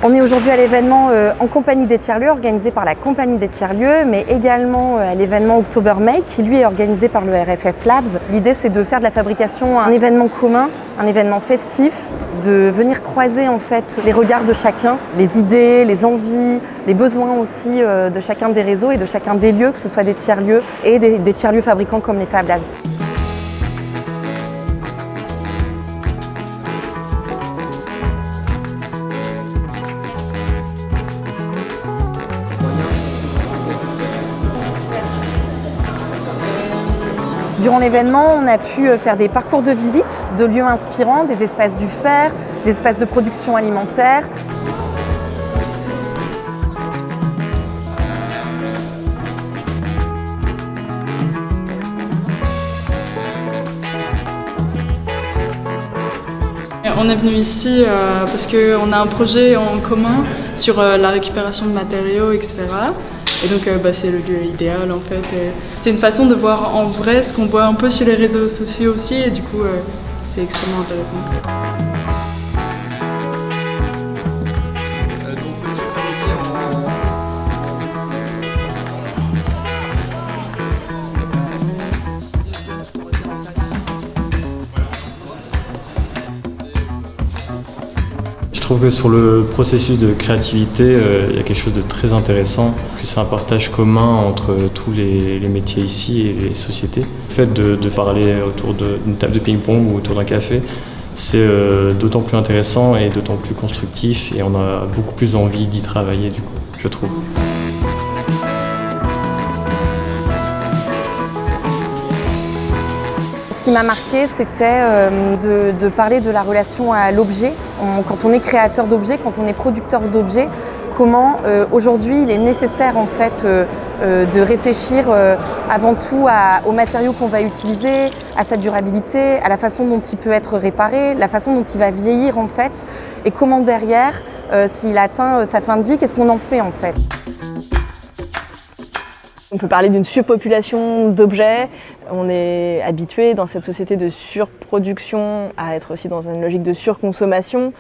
On est aujourd'hui à l'événement en compagnie des tiers-lieux, organisé par la compagnie des tiers-lieux, mais également à l'événement October Make, qui lui est organisé par le RFF Labs. L'idée, c'est de faire de la fabrication un événement commun, un événement festif, de venir croiser en fait les regards de chacun, les idées, les envies, les besoins aussi de chacun des réseaux et de chacun des lieux, que ce soit des tiers-lieux et des tiers-lieux fabricants comme les Fab Labs. Durant l'événement, on a pu faire des parcours de visite de lieux inspirants, des espaces du fer, des espaces de production alimentaire. On est venu ici parce qu'on a un projet en commun sur la récupération de matériaux, etc. Et donc c'est le lieu idéal en fait. C'est une façon de voir en vrai ce qu'on voit un peu sur les réseaux sociaux aussi et du coup c'est extrêmement intéressant. Je trouve que sur le processus de créativité, il y a quelque chose de très intéressant, que c'est un partage commun entre tous les métiers ici et les sociétés. Le fait de parler autour d'une table de ping-pong ou autour d'un café, c'est d'autant plus intéressant et d'autant plus constructif et on a beaucoup plus envie d'y travailler du coup, je trouve. Ce qui m'a marqué, c'était de parler de la relation à l'objet. Quand on est créateur d'objets, quand on est producteur d'objets, comment aujourd'hui il est nécessaire en fait de réfléchir avant tout aux matériaux qu'on va utiliser, à sa durabilité, à la façon dont il peut être réparé, la façon dont il va vieillir en fait, et comment derrière, s'il atteint sa fin de vie, qu'est-ce qu'on en fait en fait. On peut parler d'une surpopulation d'objets. On est habitué dans cette société de surproduction à être aussi dans une logique de surconsommation.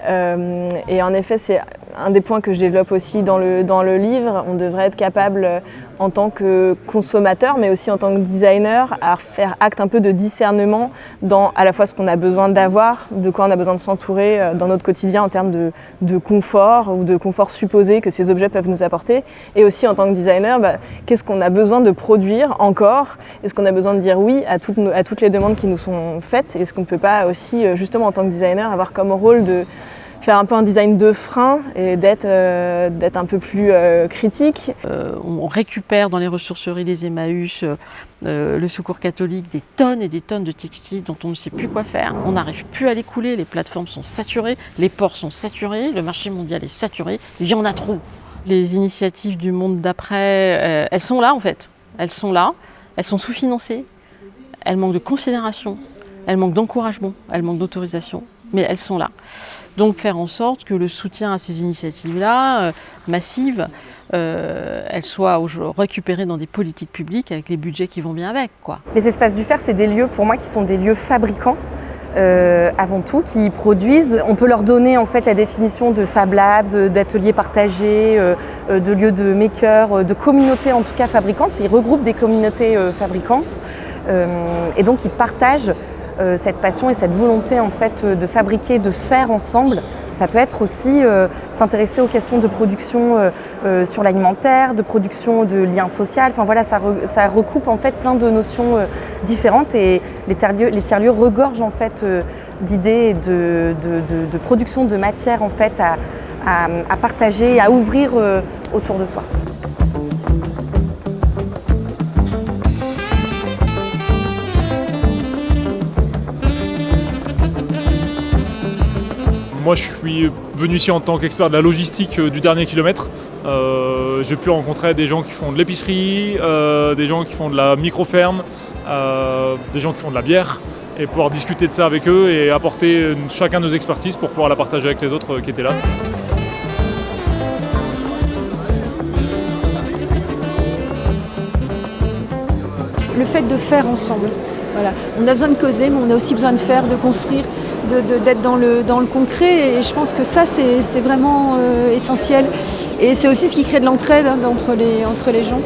Et en effet, c'est un des points que je développe aussi dans le livre. On devrait être capable, en tant que consommateur, mais aussi en tant que designer, à faire acte un peu de discernement dans à la fois ce qu'on a besoin d'avoir, de quoi on a besoin de s'entourer dans notre quotidien en termes de confort ou de confort supposé que ces objets peuvent nous apporter. Et aussi en tant que designer, qu'est-ce qu'on a besoin de produire encore? Est-ce qu'on a besoin de dire oui à toutes les demandes qui nous sont faites? Est-ce qu'on ne peut pas aussi, justement en tant que designer, avoir comme rôle de faire un peu un design de frein et d'être un peu plus critique. On récupère dans les ressourceries, les Emmaüs, le Secours catholique, des tonnes et des tonnes de textiles dont on ne sait plus quoi faire. On n'arrive plus à les couler, les plateformes sont saturées, les ports sont saturés, le marché mondial est saturé, il y en a trop. Les initiatives du monde d'après, elles sont là en fait. Elles sont là, elles sont sous-financées, elles manquent de considération, elles manquent d'encouragement, elles manquent d'autorisation, mais elles sont là. Donc faire en sorte que le soutien à ces initiatives-là, massives, elles soient récupérées dans des politiques publiques avec les budgets qui vont bien avec, quoi. Les espaces du fer, c'est des lieux pour moi qui sont des lieux fabricants. Avant tout, qui produisent. On peut leur donner en fait la définition de Fab Labs, d'ateliers partagés, de lieux de makers, de communautés en tout cas fabricantes. Ils regroupent des communautés fabricantes et donc ils partagent cette passion et cette volonté en fait de fabriquer, de faire ensemble. Ça peut être aussi s'intéresser aux questions de production sur l'alimentaire, de production de liens sociaux. Enfin voilà, ça recoupe en fait plein de notions différentes et les tiers-lieux regorgent en fait d'idées de production de matière en fait à partager, à ouvrir autour de soi. Moi, je suis venu ici en tant qu'expert de la logistique du dernier kilomètre. J'ai pu rencontrer des gens qui font de l'épicerie, des gens qui font de la micro-ferme, des gens qui font de la bière, et pouvoir discuter de ça avec eux et apporter chacun nos expertises pour pouvoir la partager avec les autres qui étaient là. Le fait de faire ensemble. Voilà. On a besoin de causer, mais on a aussi besoin de faire, de construire. d'être dans le concret. Et je pense que ça, c'est vraiment essentiel. Et c'est aussi ce qui crée de l'entraide entre les gens.